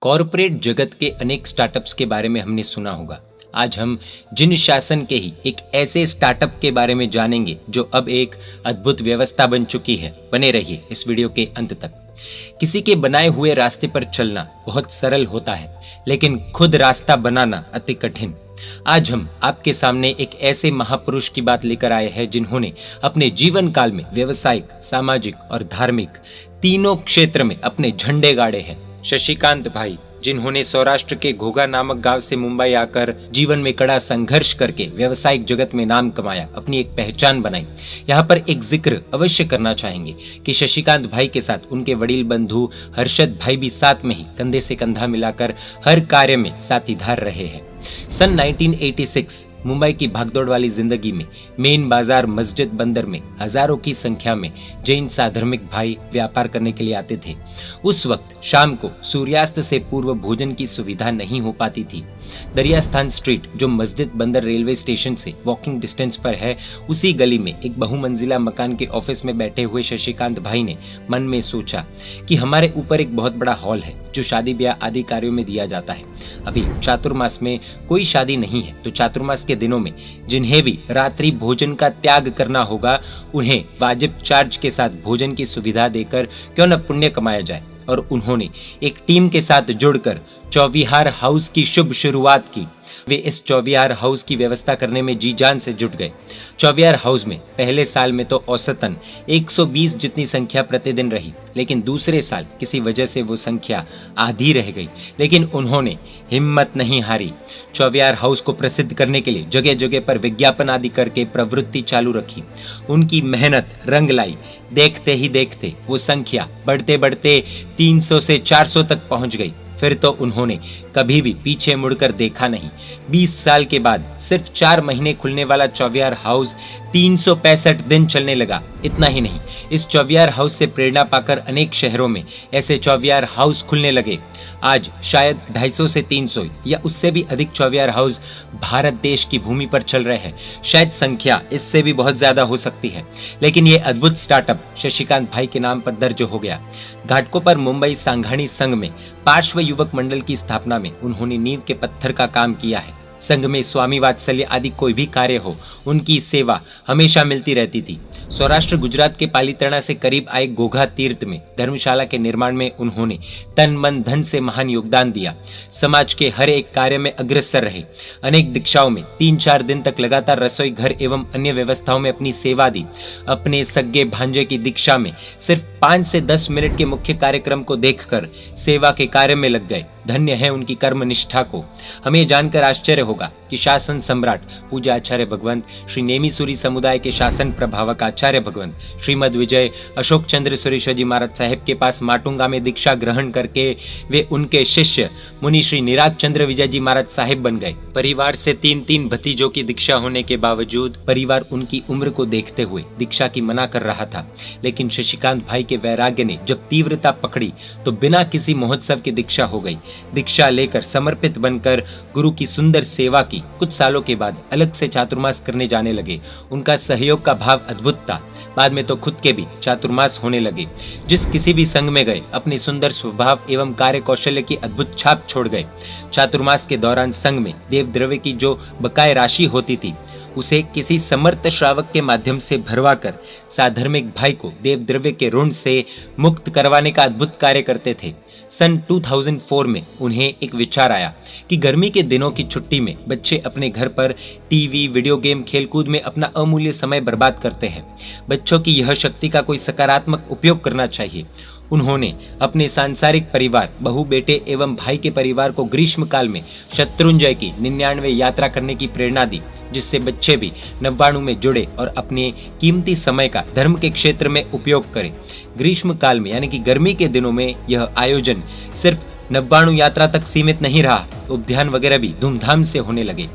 Corporate जगत के अनेक स्टार्टअप्स के बारे में हमने सुना होगा। आज हम जिन शासन के ही एक ऐसे स्टार्टअप के बारे में जानेंगे जो अब एक अद्भुत व्यवस्था बन चुकी है। बने रहिए इस वीडियो के अंत तक। किसी के बनाए हुए रास्ते पर चलना बहुत सरल होता है, लेकिन खुद रास्ता बनाना अति कठिन। आज हम आपके सामने एक ऐसे महापुरुष की बात लेकर आए हैं जिन्होंने अपने जीवन काल में व्यवसायिक, सामाजिक और धार्मिक तीनों क्षेत्र में अपने झंडे गाड़े हैं। शशिकांत भाई, जिन्होंने सौराष्ट्र के घोघा नामक गांव से मुंबई आकर जीवन में कड़ा संघर्ष करके व्यवसायिक जगत में नाम कमाया, अपनी एक पहचान बनाई। यहाँ पर एक जिक्र अवश्य करना चाहेंगे कि शशिकांत भाई के साथ उनके वडील बंधु हर्षद भाई भी साथ में ही कंधे से कंधा मिलाकर हर कार्य में साथीदार रहे हैं। सन 1986 मुंबई की भागदौड़ वाली जिंदगी में मेन बाजार मस्जिद बंदर में हजारों की संख्या में जैन साधर्मिक भाई व्यापार करने के लिए आते थे। उस वक्त शाम को सूर्यास्त से पूर्व भोजन की सुविधा नहीं हो पाती थी। दरियास्थान स्ट्रीट, जो मस्जिद बंदर रेलवे स्टेशन से वॉकिंग डिस्टेंस पर है, उसी गली में एक बहुमंजिला मकान के ऑफिस में बैठे हुए शशिकांत भाई ने मन में सोचा कि हमारे ऊपर एक बहुत बड़ा हॉल है जो शादी ब्याह आदि कार्यों में दिया जाता है। अभी चातुर्मास में कोई शादी नहीं है, तो चातुर्मास के दिनों में जिन्हें भी रात्रि भोजन का त्याग करना होगा, उन्हें वाजिब चार्ज के साथ भोजन की सुविधा देकर क्यों न पुण्य कमाया जाए। और उन्होंने एक टीम के साथ जुड़कर चौविहार हाउस की शुभ शुरुआत की। वे इस चौविहार हाउस की व्यवस्था करने में जी जान से जुट गए। चौविहार हाउस में पहले साल में तो औसतन 120 जितनी संख्या प्रतिदिन रही, लेकिन दूसरे साल किसी वजह से वो संख्या आधी रह गई। लेकिन उन्होंने हिम्मत नहीं हारी। चौविहार हाउस को प्रसिद्ध करने के लिए जगह जगह पर विज्ञापन आदि करके प्रवृत्ति चालू रखी। उनकी मेहनत रंग लाई। देखते ही देखते वो संख्या बढ़ते बढ़ते 300 से 400 तक पहुंच गई। फिर तो उन्होंने कभी भी पीछे मुड़कर देखा नहीं। 20 साल के बाद सिर्फ 4 महीने खुलने वाला चौविहार हाउस 365 दिन चलने लगा। इतना ही नहीं, इस चौविहार हाउस से प्रेरणा पाकर अनेक शहरों में ऐसे चौविहार हाउस खुलने लगे। आज शायद 250 से 300 या उससे भी अधिक चौविहार हाउस भारत देश की भूमि पर चल रहे हैं। शायद संख्या इससे भी बहुत ज्यादा हो सकती है, लेकिन ये अद्भुत स्टार्टअप शशिकांत भाई के नाम पर दर्ज हो गया। घाटकों पर मुंबई सांघाणी संघ में पार्श्व युवक मंडल की स्थापना में उन्होंने नींव के पत्थर का काम किया है। संघ में स्वामी वात्सल्य आदि कोई भी कार्य हो, उनकी सेवा हमेशा मिलती रहती थी। सौराष्ट्र गुजरात के पालीताना से करीब आए घोघा तीर्थ में धर्मशाला के निर्माण में उन्होंने तन मन धन से महान योगदान दिया। समाज के हर एक कार्य में अग्रसर रहे। अनेक दीक्षाओं में 3-4 दिन तक लगातार रसोई घर एवं अन्य व्यवस्थाओं में अपनी सेवा दी। अपने सगे भांजे की दीक्षा में सिर्फ 5 से 10 मिनट के मुख्य कार्यक्रम को देखकर सेवा के कार्य में लग गए। धन्य है उनकी कर्म निष्ठा को। हमें जानकर आश्चर्य होगा कि शासन सम्राट पूज्य आचार्य भगवंत श्री नेमिसूरी समुदाय के शासन प्रभावक आचार्य भगवंत श्रीमद विजय अशोक चंद्र सुरेश्वर जी महाराज साहेब के पास माटुंगा में दीक्षा ग्रहण करके वे उनके शिष्य मुनि श्री निराग चंद्र विजय जी महाराज साहेब बन गए। परिवार से 3-3 भतीजों की दीक्षा होने के बावजूद परिवार उनकी उम्र को देखते हुए दीक्षा की मना कर रहा था, लेकिन शशिकांत भाई के वैराग्य ने जब तीव्रता पकड़ी तो बिना किसी महोत्सव की दीक्षा हो गई। दीक्षा लेकर समर्पित बनकर गुरु की सुंदर सेवा की। कुछ सालों के बाद अलग से चातुर्मास करने जाने लगे। उनका सहयोग का भाव अद्भुत था। बाद में तो खुद के भी चातुर्मास होने लगे। जिस किसी भी संघ में गए अपने सुंदर स्वभाव एवं कार्य कौशल्य की अद्भुत छाप छोड़ गए। चातुर्मास के दौरान संघ में देव द्रव्य की जो बकाये राशि होती थी, उसे किसी समर्थ श्रावक के माध्यम से भरवाकर साधर्मिक भाई को देव द्रव्य के ऋण से मुक्त करवाने का अद्भुत कार्य करते थे। सन 2004 में उन्हें एक विचार आया कि गर्मी के दिनों की छुट्टी में बच्चे अपने घर पर टीवी, वीडियो गेम, खेलकूद में अपना अमूल्य समय बर्बाद करते हैं। बच्चों की यह शक्ति का कोई सकारात्मक उपयोग करना चाहिए। उन्होंने अपने सांसारिक परिवार, बहू, बेटे एवं भाई के परिवार को ग्रीष्म काल में शत्रुंजय की 99 यात्रा करने की प्रेरणा दी, जिससे बच्चे भी नव्वाणु में जुड़े और अपने कीमती समय का धर्म के क्षेत्र में उपयोग करें। ग्रीष्म काल में यानी कि गर्मी के दिनों में यह आयोजन सिर्फ नव्वाणु यात्रा तक सीमित नहीं रहा, उद्यान वगैरह भी धूमधाम से होने लगे।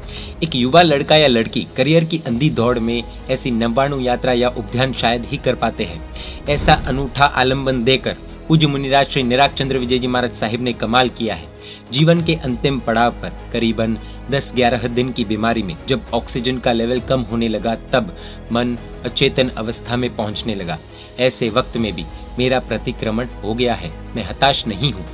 एक युवा लड़का या लड़की करियर की अंधी दौड़ में ऐसी नव्वाणु यात्रा या उद्यान शायद ही कर पाते हैं। ऐसा अनूठा आलम्बन देकर पूज्य मुनिराज श्री निराग चंद्र विजय जी महाराज साहिब ने कमाल किया है। जीवन के अंतिम पड़ाव पर करीबन 10-11 दिन की बीमारी में जब ऑक्सीजन का लेवल कम होने लगा, तब मन अचेतन अवस्था में पहुंचने लगा। ऐसे वक्त में भी मेरा प्रतिक्रमण हो गया है, मैं हताश नहीं हूँ।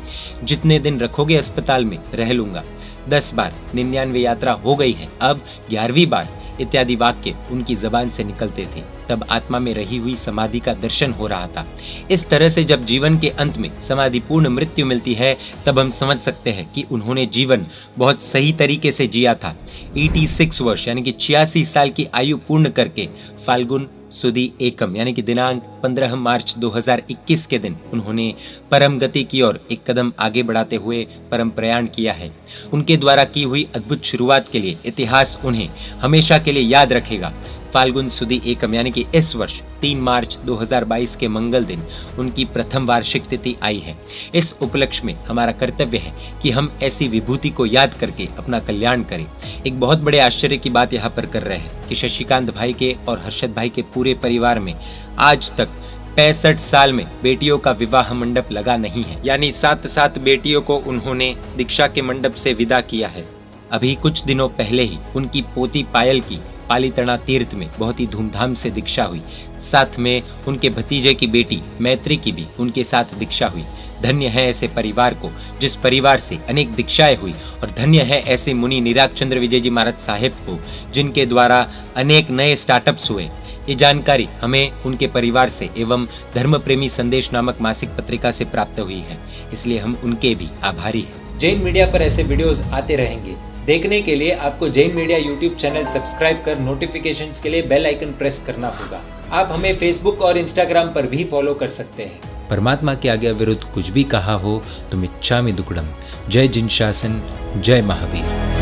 जितने दिन रखोगे अस्पताल में रह लूंगा। 10 बार 99 यात्रा हो गई है, अब 11वीं बार इत्यादि वाक्य उनकी जबान से निकलते थे। तब आत्मा में रही हुई समाधि का दर्शन हो रहा था। इस तरह से जब जीवन के अंत में समाधिपूर्ण मृत्यु मिलती है, तब हम समझ सकते हैं कि उन्होंने जीवन बहुत सही तरीके से जिया था। 86 वर्ष यानी कि 86 साल की आयु पूर्ण करके फाल्गुन सुदी एकम यानी कि दिनांक 15 मार्च 2021 के दिन उन्होंने परम गति की ओर एक कदम आगे बढ़ाते हुए परम प्रयाण किया है। उनके द्वारा की हुई अद्भुत शुरुआत के लिए इतिहास उन्हें हमेशा के लिए याद रखेगा। फाल्गुन सुदी एकम यानी कि इस वर्ष 3 मार्च 2022 के मंगल दिन उनकी प्रथम वार्षिक तिथि आई है। इस उपलक्ष्य में हमारा कर्तव्य है कि हम ऐसी विभूति को याद करके अपना कल्याण करें। एक बहुत बड़े आश्चर्य की बात यहाँ पर कर रहे हैं कि शशिकांत भाई के और हर्षद भाई के पूरे परिवार में आज तक 65 साल में बेटियों का विवाह मंडप लगा नहीं है, यानी 7 बेटियों को उन्होंने दीक्षा के मंडप से विदा किया है। अभी कुछ दिनों पहले ही उनकी पोती पायल की पालीताना तीर्थ में बहुत ही धूमधाम से दीक्षा हुई। साथ में उनके भतीजे की बेटी मैत्री की भी उनके साथ दीक्षा हुई। धन्य है ऐसे परिवार को जिस परिवार से अनेक दीक्षाएं हुई, और धन्य है ऐसे मुनि निराग चंद्र विजय जी महाराज साहेब को जिनके द्वारा अनेक नए स्टार्टअप्स हुए। ये जानकारी हमें उनके परिवार से एवं धर्म प्रेमी संदेश नामक मासिक पत्रिका से प्राप्त हुई है, इसलिए हम उनके भी आभारी हैं। जैन मीडिया पर ऐसे वीडियोस आते रहेंगे। देखने के लिए आपको Jain media YouTube channel subscribe कर नोटिफिकेशंस के लिए बेल आइकन प्रेस करना होगा। आप हमें फेसबुक और इंस्टाग्राम पर भी फॉलो कर सकते हैं। परमात्मा के आज्ञा विरुद्ध कुछ भी कहा हो तो मिच्छामि दुक्कडम। जय जिन शासन, जय महावीर।